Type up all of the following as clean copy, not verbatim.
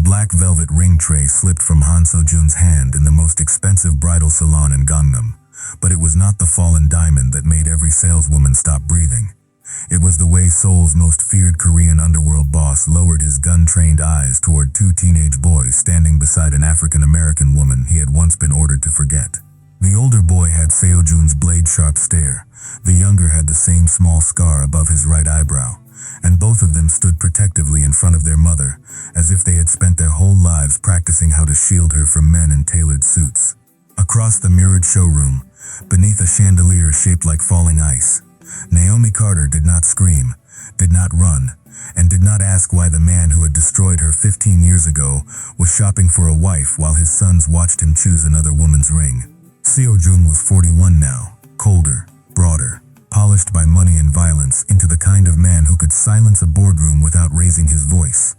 black velvet ring tray slipped from Han Seo-Jun's hand in the most expensive bridal salon in Gangnam, but it was not the fallen diamond that made every saleswoman stop breathing. It was the way Seoul's most feared Korean underworld boss lowered his gun-trained eyes toward two teenage boys standing beside an African-American woman he had once been ordered to forget. The older boy had Seo-Jun's blade-sharp stare. The younger had the same small scar above his right eyebrow, and both of them stood protectively in front of their mother, as if they had spent their whole lives practicing how to shield her from men in tailored suits. Across the mirrored showroom, beneath a chandelier shaped like falling ice, Naomi Carter did not scream, did not run, and did not ask why the man who had destroyed her 15 years ago was shopping for a wife while his sons watched him choose another woman's ring. Seo-Jin was 41 now, colder, broader, polished by money and violence into the kind of man who could silence a boardroom without raising his voice.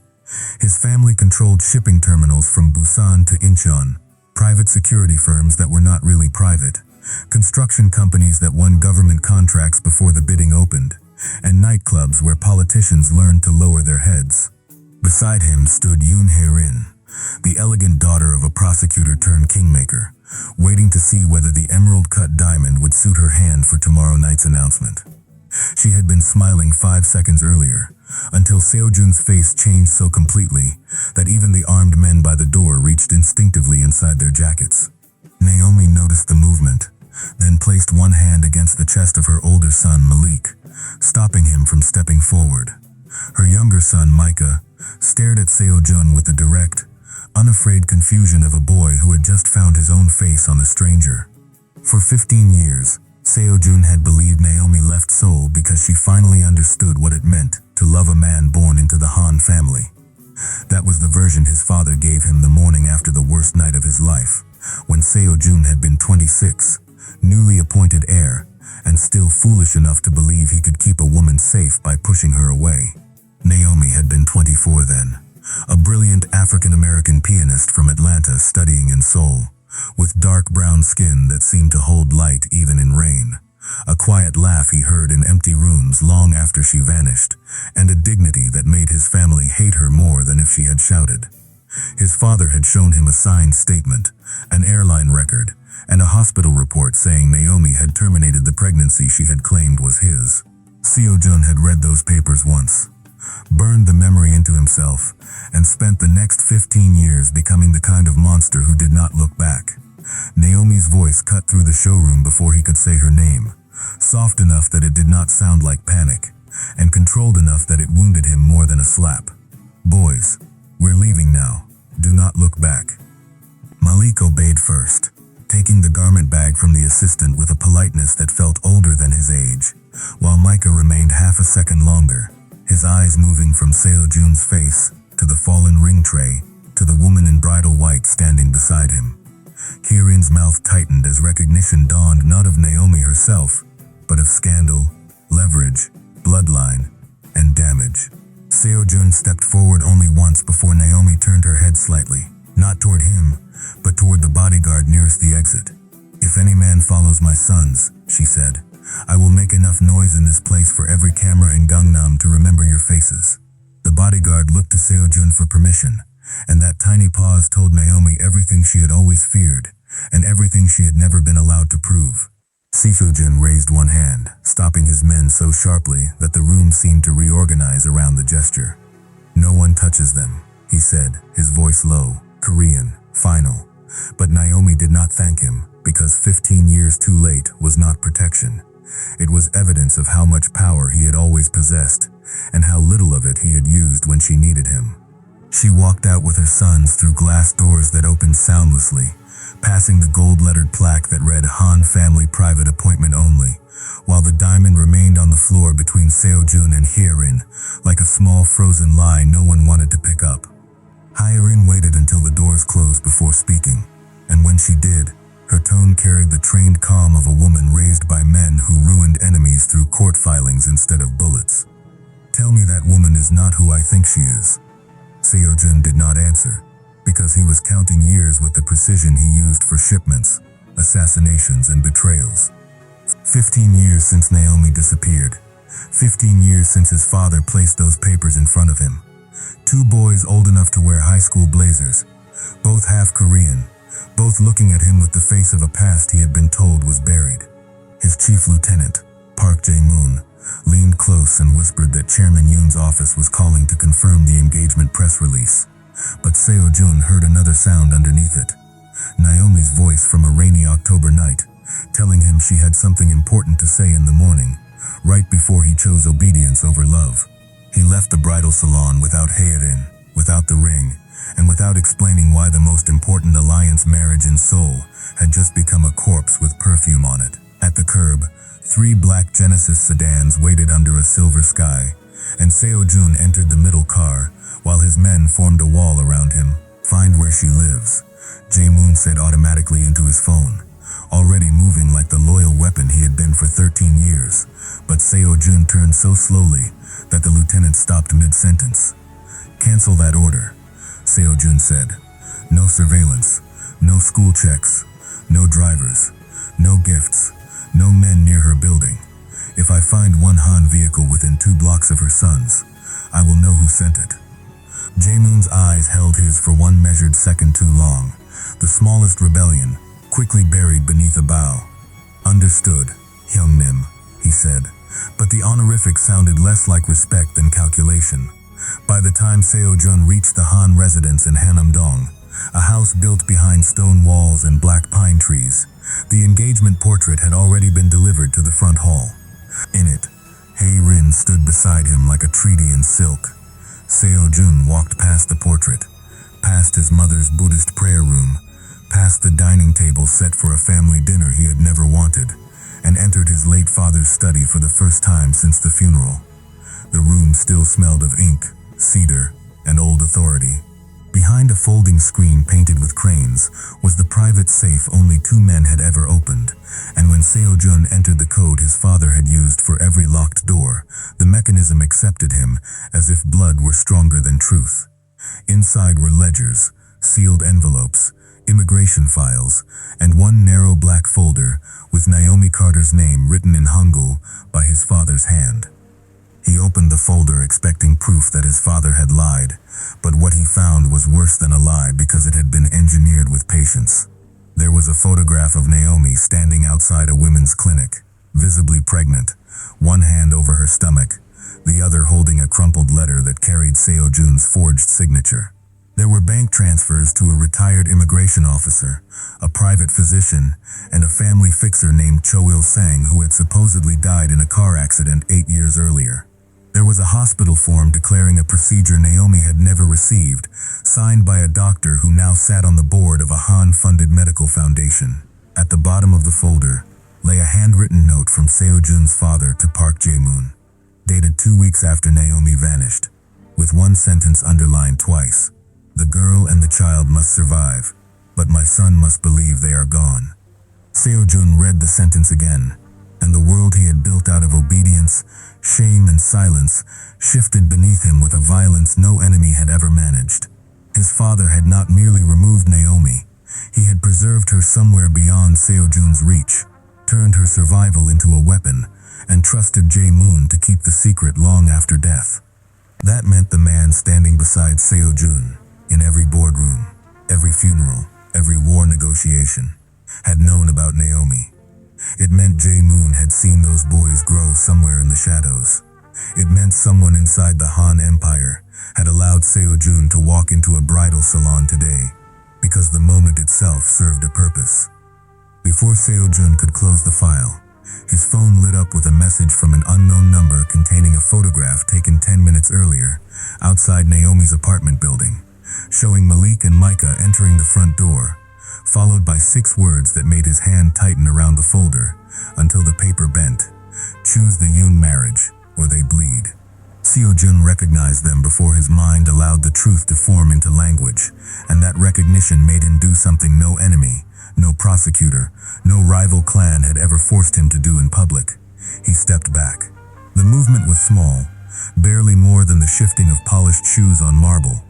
His family controlled shipping terminals from Busan to Incheon, private security firms that were not really private, construction companies that won government contracts before the bidding opened, and nightclubs where politicians learned to lower their heads. Beside him stood Yoon Hae-rin, the elegant daughter of a prosecutor turned kingmaker, waiting to see whether the emerald-cut diamond would suit her hand for tomorrow night's announcement. She had been smiling 5 seconds earlier, until Seo-Jun's face changed so completely that even the armed men by the door reached instinctively inside their jackets. Naomi noticed the movement, then placed one hand against the chest of her older son Malik, stopping him from stepping forward. Her younger son Micah stared at Seo-Jin with the direct, unafraid confusion of a boy who had just found his own face on a stranger. For 15 years, Seo-Jin had believed Naomi left Seoul because she finally understood what it meant to love a man born into the Han family. That was the version his father gave him the morning after the worst night of his life, when Seo-Jin had been 26, newly appointed heir, and still foolish enough to believe he could keep a woman safe by pushing her away. Naomi had been 24 then, a brilliant African-American pianist from Atlanta studying in Seoul, with dark brown skin that seemed to hold light even in rain, a quiet laugh he heard in empty rooms long after she vanished, and a dignity that made his family hate her more than if she had shouted. His father had shown him a signed statement, an airline record, and a hospital report saying Naomi had terminated the pregnancy she had claimed was his. Seo-Jin had read those papers once, burned the memory into himself, and spent the next 15 years becoming the kind of monster who did not look back. Naomi's voice cut through the showroom before he could say her name, soft enough that it did not sound like panic, and controlled enough that it wounded him more than a slap. "Boys, we're leaving now. Do not look back." Malik obeyed first, taking the garment bag from the assistant with a politeness that felt older than his age, while Micah remained half a second longer, his eyes moving from Seo-Jun's face to the fallen ring tray to the woman in bridal white standing beside him. Kieran's mouth tightened as recognition dawned not of Naomi herself, but of scandal, leverage, bloodline, and damage. Seo-Jin stepped forward only once before Naomi turned her head slightly, not toward him, but toward the bodyguard nearest the exit. "If any man follows my sons," she said, "I will make enough noise in this place for every camera in Gangnam to remember your faces." The bodyguard looked to Seo-Jin for permission, and that tiny pause told Naomi everything she had always feared, and everything she had never been allowed to prove. Seo-Jin raised one hand, stopping his men so sharply that the room seemed to reorganize around the gesture. "No one touches them," he said, his voice low, Korean, final. But Naomi did not thank him, because 15 years too late was not protection. It was evidence of how much power he had always possessed, and how little of it he had used when she needed him. She walked out with her sons through glass doors that opened soundlessly, passing the gold-lettered plaque that read Han Family Private Appointment Only, while the diamond remained on the floor between Seo-Jin and Hae-rin, like a small frozen lie no one wanted to pick up. Hae-rin waited until the doors closed before speaking, and when she did, her tone carried the trained calm of a woman raised by men who ruined enemies through court filings instead of bullets. "Tell me that woman is not who I think she is." Seo-Jin did not answer, because he was counting years with the precision he used for shipments, assassinations, and betrayals. 15 years since Naomi disappeared. 15 years since his father placed those papers in front of him. Two boys old enough to wear high school blazers, both half Korean, both looking at him with the face of a past he had been told was buried. His chief lieutenant, Park Jae-moon, leaned close and whispered that Chairman Yoon's office was calling to confirm the engagement press release. But Seo-Jin heard another sound underneath it. Naomi's voice from a rainy October night, telling him she had something important to say in the morning, right before he chose obedience over love. He left the bridal salon without Haerin, without the ring, and without explaining why the most important alliance marriage in Seoul had just become a corpse with perfume on it. At the curb, 3 black Genesis sedans waited under a silver sky, and Seo-Jin entered the middle car, while his men formed a wall around him. "Find where she lives," Jae-moon said automatically into his phone, already moving like the loyal weapon he had been for 13 years. But Seo-Jin turned so slowly that the lieutenant stopped mid-sentence. "Cancel that order," Seo-Jin said. "No surveillance, no school checks, no drivers, no gifts, no men near her building. If I find one Han vehicle within 2 blocks of her son's, I will know who sent it." Jae-moon's eyes held his for one measured second too long, the smallest rebellion, quickly buried beneath a bow. "Understood, Hyung-nim," he said, but the honorific sounded less like respect than calculation. By the time Seo-Jin reached the Han residence in Hanam-dong, a house built behind stone walls and black pine trees, the engagement portrait had already been delivered to the front hall. In it, Hae-rin stood beside him like a treaty in silk. Seo-Jin walked past the portrait, past his mother's Buddhist prayer room, past the dining table set for a family dinner he had never wanted, and entered his late father's study for the first time since the funeral. The room still smelled of ink, cedar, and old authority. Behind a folding screen painted with cranes was the private safe only 2 men had ever opened, and when Seo-Jin entered the code his father had used for every locked door, the mechanism accepted him as if blood were stronger than truth. Inside were ledgers, sealed envelopes, immigration files, and one narrow black folder with Naomi Carter's name written in Hangul by his father's hand. He opened the folder expecting proof that his father had lied, but what he found was worse than a lie because it had been engineered with patience. There was a photograph of Naomi standing outside a women's clinic, visibly pregnant, one hand over her stomach, the other holding a crumpled letter that carried Seo-Jun's forged signature. There were bank transfers to a retired immigration officer, a private physician, and a family fixer named Cho Il-sang who had supposedly died in a car accident 8 years earlier. There was a hospital form declaring a procedure Naomi had never received, signed by a doctor who now sat on the board of a Han-funded medical foundation. At the bottom of the folder lay a handwritten note from Seo-Jun's father to Park Jae-moon, dated 2 weeks after Naomi vanished, with one sentence underlined twice. "The girl and the child must survive, but my son must believe they are gone." Seo-Jin read the sentence again, and the world he had built out of obedience, shame, and silence shifted beneath him with a violence no enemy had ever managed. His father had not merely removed Naomi, he had preserved her somewhere beyond Seo-Jun's reach, turned her survival into a weapon, and trusted Jae-moon to keep the secret long after death. That meant the man standing beside Seo-Jin, in every boardroom, every funeral, every war negotiation, had known about Naomi. It meant Jae-moon had seen those boys grow somewhere in the shadows. It meant someone inside the Han Empire had allowed Seo-Jin to walk into a bridal salon today, because the moment itself served a purpose. Before Seo-Jin could close the file, his phone lit up with a message from an unknown number containing a photograph taken 10 minutes earlier, outside Naomi's apartment building, showing Malik and Micah entering the front door, followed by 6 words that made his hand tighten around the folder until the paper bent. "Choose the Yoon marriage, or they bleed." Seo-Jin recognized them before his mind allowed the truth to form into language, and that recognition made him do something no enemy, no prosecutor, no rival clan had ever forced him to do in public. He stepped back. The movement was small, barely more than the shifting of polished shoes on marble,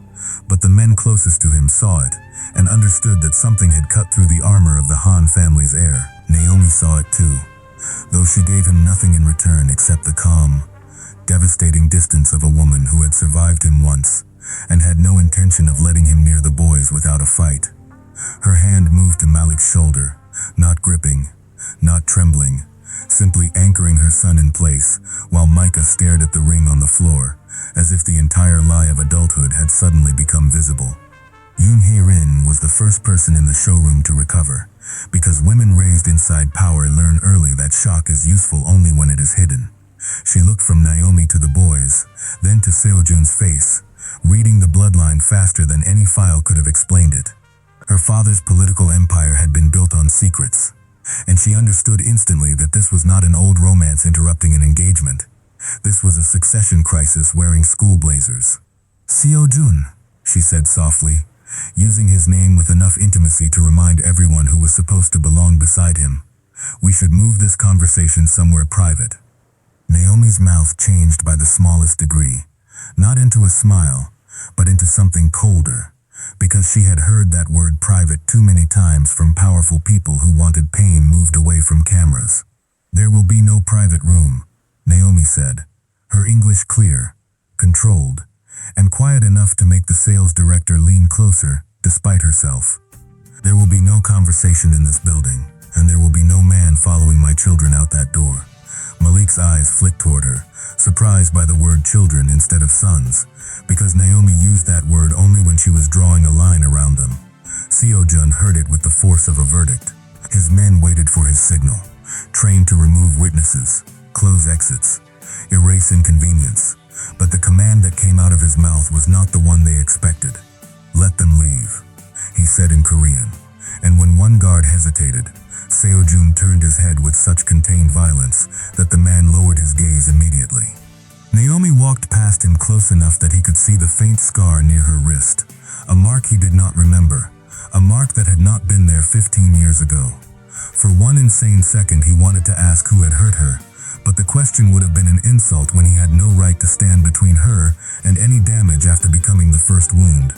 but the men closest to him saw it and understood that something had cut through the armor of the Han family's air. Naomi saw it too, though she gave him nothing in return except the calm, devastating distance of a woman who had survived him once and had no intention of letting him near the boys without a fight. Her hand moved to Malik's shoulder, not gripping, not trembling, simply anchoring her son in place, while Micah stared at the ring on the floor, as if the entire lie of adulthood had suddenly become visible. Yoon Hye-rin was the first person in the showroom to recover, because women raised inside power learn early that shock is useful only when it is hidden. She looked from Naomi to the boys, then to Seo-Jun's face, reading the bloodline faster than any file could have explained it. Her father's political empire had been built on secrets, and she understood instantly that this was not an old romance interrupting an engagement. This was a succession crisis wearing school blazers. "Seo-Jun," she said softly, using his name with enough intimacy to remind everyone who was supposed to belong beside him. "We should move this conversation somewhere private." Naomi's mouth changed by the smallest degree, not into a smile, but into something colder, because she had heard that word private too many times from powerful people who wanted pain moved away from cameras. "There will be no private room," Naomi said, her English clear, controlled, and quiet enough to make the sales director lean closer, despite herself. "There will be no conversation in this building, and there will be no man following my children out that door." Malik's eyes flicked toward her, surprised by the word children instead of sons, because Naomi used that word only when she was drawing a line around them. Seo-Jun heard it with the force of a verdict. His men waited for his signal, trained to remove witnesses, close exits, erase inconvenience. But the command that came out of his mouth was not the one they expected. "Let them leave," he said in Korean, and when one guard hesitated, Seo-Jun turned his head with such contained violence that the man lowered his gaze immediately. Naomi walked past him close enough that he could see the faint scar near her wrist, a mark he did not remember, a mark that had not been there 15 years ago. For one insane second he wanted to ask who had hurt her, but the question would have been an insult when he had no right to stand between her and any damage after becoming the first wound.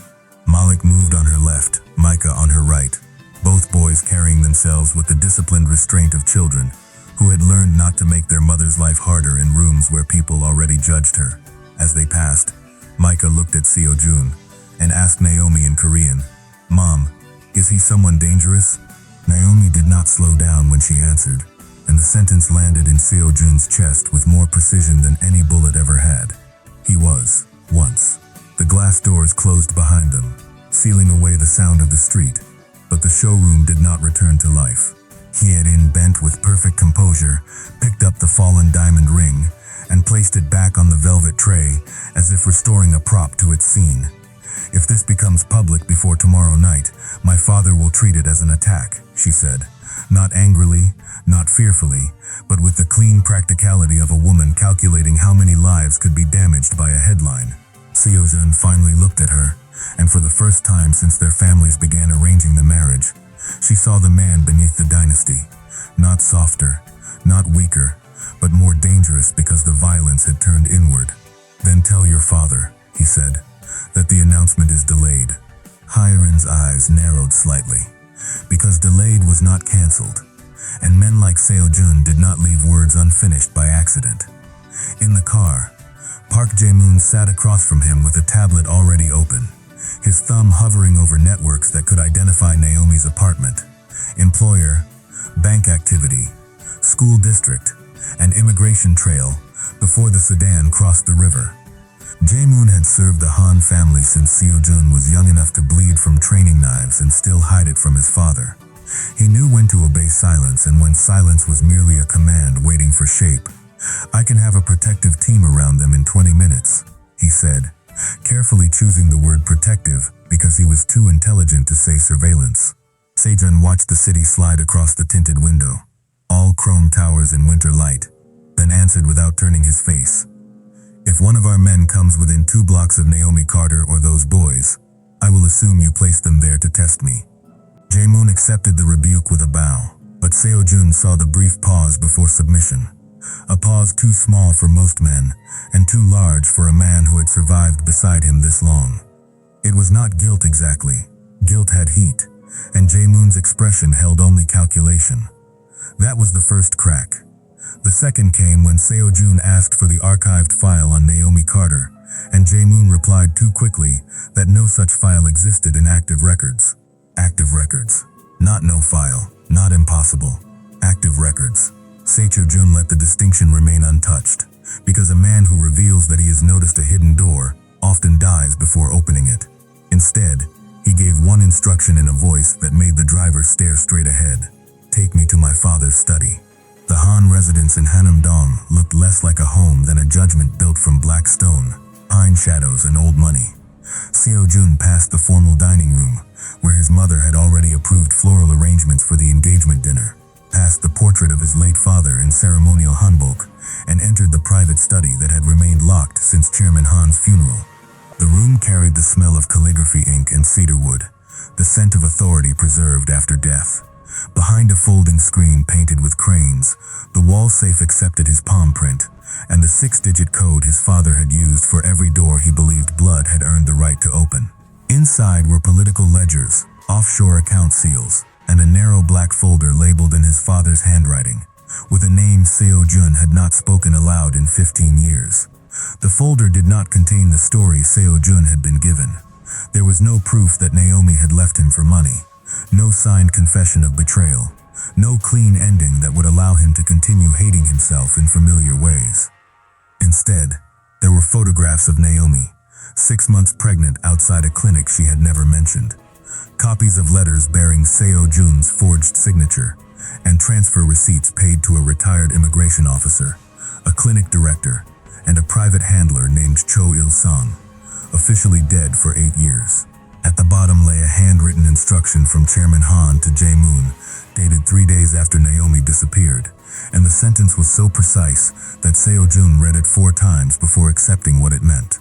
Malik moved on her left, Micah on her right, both boys carrying themselves with the disciplined restraint of children who had learned not to make their mother's life harder in rooms where people already judged her. As they passed, Micah looked at Seo-Jun and asked Naomi in Korean, "Mom, is he someone dangerous?" Naomi did not slow down when she answered, and the sentence landed in Seo-Jun's chest with more precision than any bullet ever had. "He was, once." The glass doors closed behind them, sealing away the sound of the street, but the showroom did not return to life. Hye-in bent with perfect composure, picked up the fallen diamond ring, and placed it back on the velvet tray as if restoring a prop to its scene. "If this becomes public before tomorrow night, my father will treat it as an attack," she said, not angrily, not fearfully, but with the clean practicality of a woman calculating how many lives could be damaged by a headline. Seo-Jun finally looked at her, and for the first time since their families began arranging the marriage, she saw the man beneath the dynasty, not softer, not weaker, but more dangerous because the violence had turned inward. "Then tell your father," he said, "that the announcement is delayed." Hye-in's eyes narrowed slightly, because delayed was not cancelled, and men like Seo-Jun did not leave words unfinished by accident. In the car, Park Jae-moon sat across from him with a tablet already open, his thumb hovering over networks that could identify Naomi's apartment, employer, bank activity, school district, and immigration trail before the sedan crossed the river. Jae-moon had served the Han family since Seo-Jun was young enough to bleed from training knives and still hide it from his father. He knew when to obey silence and when silence was merely a command waiting for shape. "I can have a protective team around them in 20 minutes, he said, carefully choosing the word protective because he was too intelligent to say surveillance. Seo-Jun watched the city slide across the tinted window, all chrome towers in winter light, then answered without turning his face. "If one of our men comes within 2 blocks of Naomi Carter or those boys, I will assume you placed them there to test me." Jae-moon accepted the rebuke with a bow, but Seo-Jun saw the brief pause before submission. A pause too small for most men, and too large for a man who had survived beside him this long. It was not guilt exactly. Guilt had heat, and Jae-moon's expression held only calculation. That was the first crack. The second came when Seo-Jun asked for the archived file on Naomi Carter, And Jae-moon replied too quickly that no such file existed in active records. Active records. Not no file, not impossible. Active records. Seo-Jin let the distinction remain untouched, because a man who reveals that he has noticed a hidden door often dies before opening it. Instead, he gave one instruction in a voice that made the driver stare straight ahead. Take me to my father's study. The Han residence in Hanam-dong looked less like a home than a judgment built from black stone, pine shadows, and old money. Seo-Jin passed the formal dining room, where his mother had already approved floral arrangements for the engagement dinner, past the portrait of his late father in ceremonial hanbok, and entered the private study that had remained locked since Chairman Han's funeral. The room carried the smell of calligraphy ink and cedarwood, the scent of authority preserved after death. Behind a folding screen painted with cranes, the wall safe accepted his palm print, and the 6-digit code his father had used for every door he believed blood had earned the right to open. Inside were political ledgers, offshore account seals, and a narrow black folder labeled in his father's handwriting, with a name Seo-Jin had not spoken aloud in 15 years. The folder did not contain the story Seo-Jin had been given. There was no proof that Naomi had left him for money, no signed confession of betrayal, no clean ending that would allow him to continue hating himself in familiar ways. Instead, there were photographs of Naomi, 6 months pregnant outside a clinic she had never mentioned, copies of letters bearing Seo-Jun's forged signature, and transfer receipts paid to a retired immigration officer, a clinic director, and a private handler named Cho Il-sung, officially dead for 8 years. At the bottom lay a handwritten instruction from Chairman Han to Jae-moon, dated 3 days after Naomi disappeared, and the sentence was so precise that Seo-Jin read it 4 times before accepting what it meant.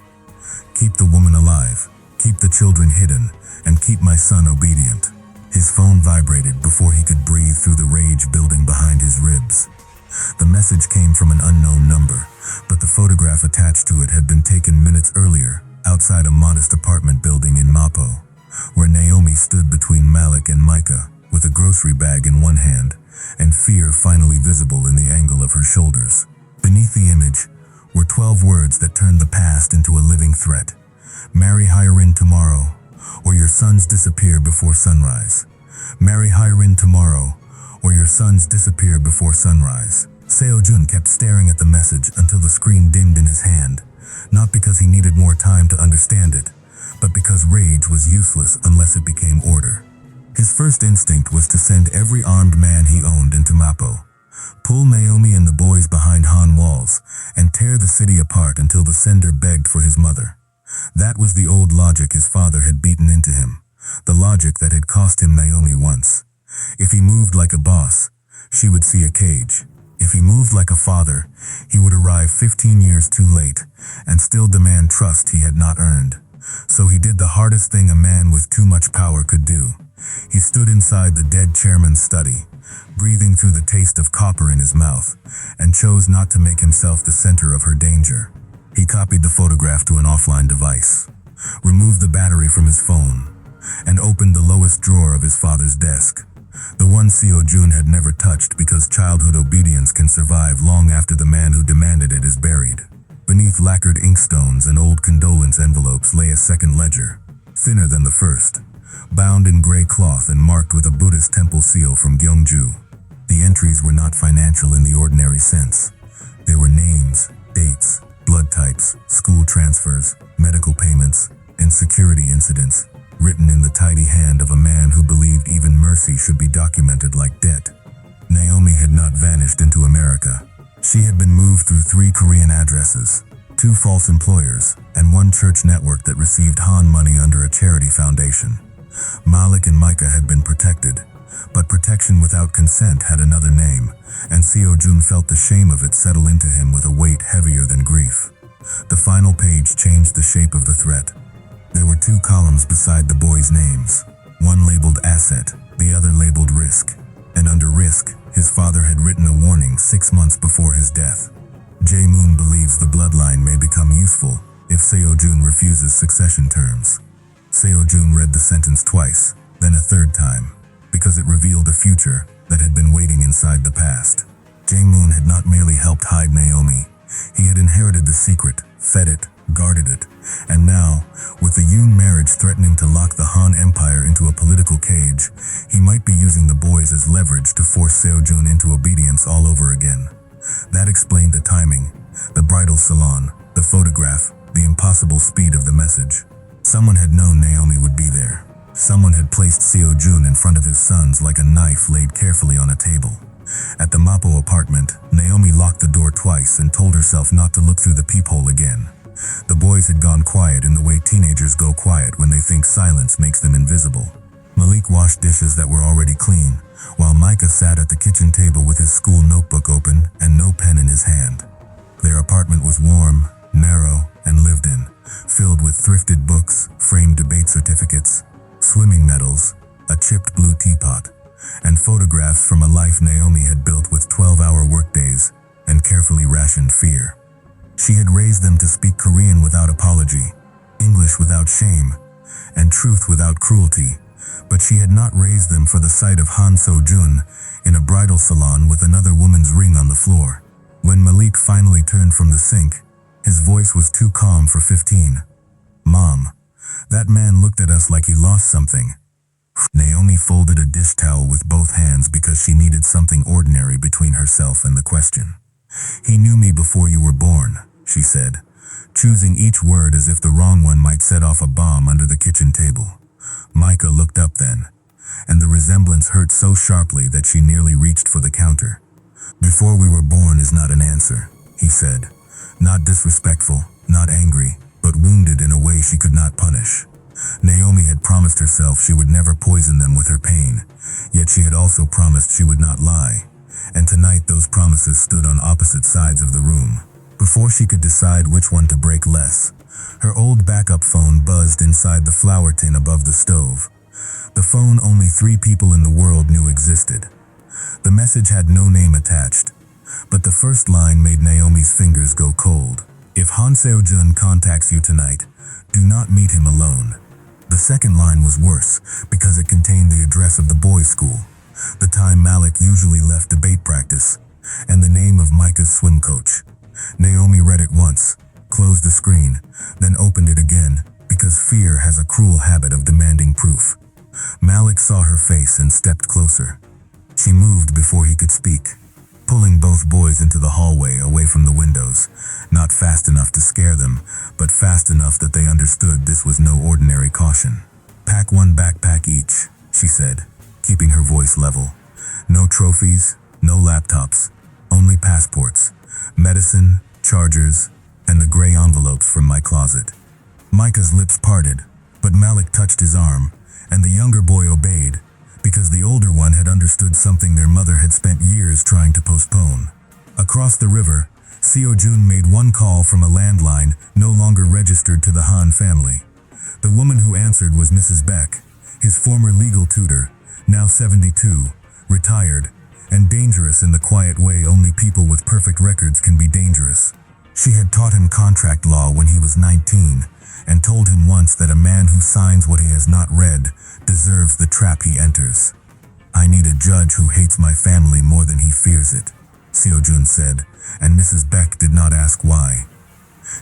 Keep the woman alive, keep the children hidden, and keep my son obedient. His phone vibrated before he could breathe through the rage building behind his ribs. The message came from an unknown number, but the photograph attached to it had been taken minutes earlier, outside a modest apartment building in Mapo, where Naomi stood between Malik and Micah, with a grocery bag in one hand, and fear finally visible in the angle of her shoulders. Beneath the image were 12 words that turned the past into a living threat. Marry Hyrin tomorrow, or your sons disappear before sunrise. Marry Hyrin tomorrow, or your sons disappear before sunrise. Seo-Jin kept staring at the message until the screen dimmed in his hand, not because he needed more time to understand it, but because rage was useless unless it became order. His first instinct was to send every armed man he owned into Mapo, pull Naomi and the boys behind Han walls, and tear the city apart until the sender begged for his mother. That was the old logic his father had beaten into him, the logic that had cost him Naomi once. If he moved like a boss, she would see a cage. If he moved like a father, he would arrive 15 years too late and still demand trust he had not earned. So he did the hardest thing a man with too much power could do. He stood inside the dead chairman's study, breathing through the taste of copper in his mouth, and chose not to make himself the center of her danger. He copied the photograph to an offline device, removed the battery from his phone, and opened the lowest drawer of his father's desk. The one Seo-Jin had never touched because childhood obedience can survive long after the man who demanded it is buried. Beneath lacquered inkstones and old condolence envelopes lay a second ledger, thinner than the first, bound in gray cloth and marked with a Buddhist temple seal from Gyeongju. The entries were not financial in the ordinary sense. They were names, dates, blood types, school transfers, medical payments, and security incidents, written in the tidy hand of a man who believed even mercy should be documented like debt. Naomi had not vanished into America. She had been moved through 3 Korean addresses, 2 false employers, and 1 church network that received Han money under a charity foundation. Malik and Micah had been protected, but protection without consent had another name, and Seo-Jin felt the shame of it settle into him with a weight heavier than grief. The final page changed the shape of the threat. There were 2 columns beside the boys' names, one labeled asset, the other labeled risk, and under risk, his father had written a warning 6 months before his death. Jae-moon believes the bloodline may become useful if Seo-Jin refuses succession terms. Seo-Jin read the sentence twice, then a 3rd time, because it revealed a future that had been waiting inside the past. Jae-moon had not merely helped hide Naomi, he had inherited the secret, fed it, guarded it, and now, with the Yoon marriage threatening to lock the Han Empire into a political cage, he might be using the boys as leverage to force Seo-Jin into obedience all over again. That explained the timing, the bridal salon, the photograph, the impossible speed of the message. Someone had known Naomi would be there. Someone had placed Seo-Jin in front of his sons like a knife laid carefully on a table. At the Mapo apartment, Naomi locked the door twice and told herself not to look through the peephole again. The boys had gone quiet in the way teenagers go quiet when they think silence makes them invisible. Malik washed dishes that were already clean, while Micah sat at the kitchen table with his school notebook open and no pen in his hand. Their apartment was warm, narrow, and lived in, filled with thrifted books, framed debate certificates, swimming medals, a chipped blue teapot, and photographs from a life Naomi had built with 12-hour workdays and carefully rationed fear. She had raised them to speak Korean without apology, English without shame, and truth without cruelty, but she had not raised them for the sight of Han Seo-Jin in a bridal salon with another woman's ring on the floor. When Malik finally turned from the sink, his voice was too calm for 15. "Mom, that man looked at us like he lost something." Naomi folded a dish towel with both hands because she needed something ordinary between herself and the question. "He knew me before you were born," she said, choosing each word as if the wrong one might set off a bomb under the kitchen table. Micah looked up then, and the resemblance hurt so sharply that she nearly reached for the counter. "Before we were born is not an answer," he said, not disrespectful, not angry, but wounded in a way she could not punish. Naomi had promised herself she would never poison them with her pain, yet she had also promised she would not lie, and tonight those promises stood on opposite sides of the room. Before she could decide which one to break less, her old backup phone buzzed inside the flour tin above the stove. The phone only 3 people in the world knew existed. The message had no name attached, but the first line made Naomi's fingers go cold. "If Han Seo-Jin contacts you tonight, do not meet him alone." The second line was worse because it contained the address of the boys' school, the time Malik usually left debate practice, and the name of Micah's swim coach. Naomi read it once, closed the screen, then opened it again because fear has a cruel habit of demanding proof. Malik saw her face and stepped closer. She moved before he could speak, pulling both boys into the hallway away from the windows, not fast enough to scare them, but fast enough that they understood this was no ordinary caution. "Pack 1 backpack each," she said, keeping her voice level. "No trophies, no laptops, only passports, medicine, chargers, and the gray envelopes from my closet." Micah's lips parted, but Malik touched his arm, and the younger boy obeyed, because the older one had understood something their mother had spent years trying to postpone. Across the river, Seo-Jin made one call from a landline no longer registered to the Han family. The woman who answered was Mrs. Baek, his former legal tutor, now 72, retired, and dangerous in the quiet way only people with perfect records can be dangerous. She had taught him contract law when he was 19, and told him once that a man who signs what he has not read deserves the trap he enters. "I need a judge who hates my family more than he fears it," Seo-Jin said, and Mrs. Baek did not ask why.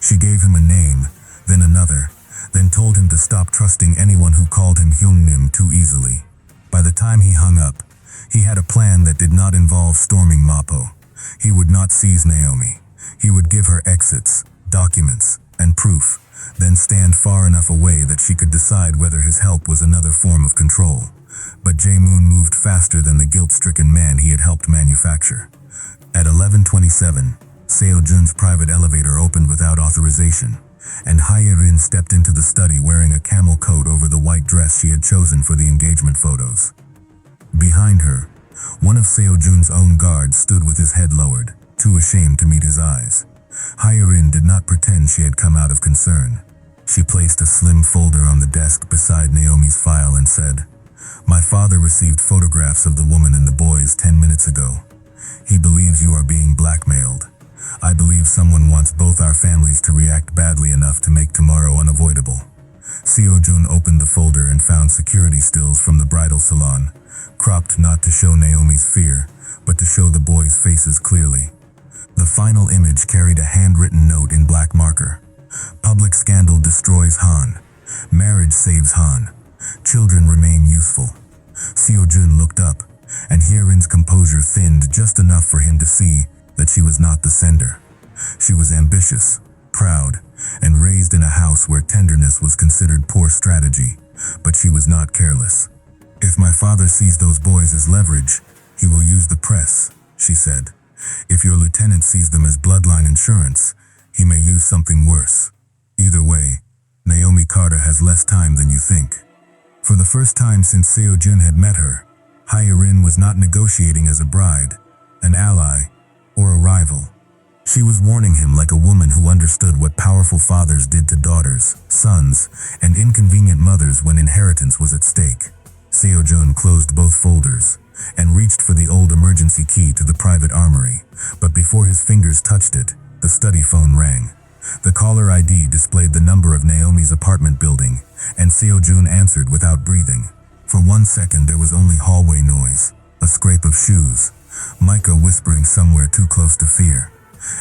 She gave him a name, then another, then told him to stop trusting anyone who called him Hyungnim too easily. By the time he hung up, he had a plan that did not involve storming Mapo. He would not seize Naomi. He would give her exits, documents, and proof, then stand far enough away that she could decide whether his help was another form of control. But Jae-moon moved faster than the guilt-stricken man he had helped manufacture. At 11:27, Seo-Jin's private elevator opened without authorization, and Hae-rin stepped into the study wearing a camel coat over the white dress she had chosen for the engagement photos. Behind her, one of Seo-Jin's own guards stood with his head lowered, too ashamed to meet his eyes. Hae-rin did not pretend she had come out of concern. She placed a slim folder on the desk beside Naomi's file and said, "My father received photographs of the woman and the boys 10 minutes ago. He believes you are being blackmailed. I believe someone wants both our families to react badly enough to make tomorrow unavoidable." Seo-Jin opened the folder and found security stills from the bridal salon, cropped not to show Naomi's fear, but to show the boys' faces clearly. The final image carried a handwritten note in black marker. Public scandal destroys Han. Marriage saves Han. Children remain useful. Seo-Jin looked up, and Hye-rin's composure thinned just enough for him to see that she was not the sender. She was ambitious, proud, and raised in a house where tenderness was considered poor strategy, but she was not careless. "If my father sees those boys as leverage, he will use the press," she said. "If your lieutenant sees them as bloodline insurance, he may use something worse. Either way, Naomi Carter has less time than you think." For the first time since Seo-Jin had met her, Hye-rin was not negotiating as a bride, an ally, or a rival. She was warning him like a woman who understood what powerful fathers did to daughters, sons, and inconvenient mothers when inheritance was at stake. Seo-Jin closed both folders and reached for the old emergency key to the private armory, but before his fingers touched it, the study phone rang. The caller ID displayed the number of Naomi's apartment building, and Seo-Jin answered without breathing. For 1 second there was only hallway noise, a scrape of shoes, Micah whispering somewhere too close to fear,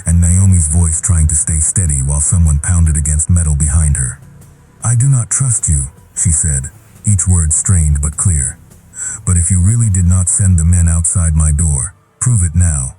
and Naomi's voice trying to stay steady while someone pounded against metal behind her. "I do not trust you," she said, each word strained but clear. "But if you really did not send the men outside my door, prove it now."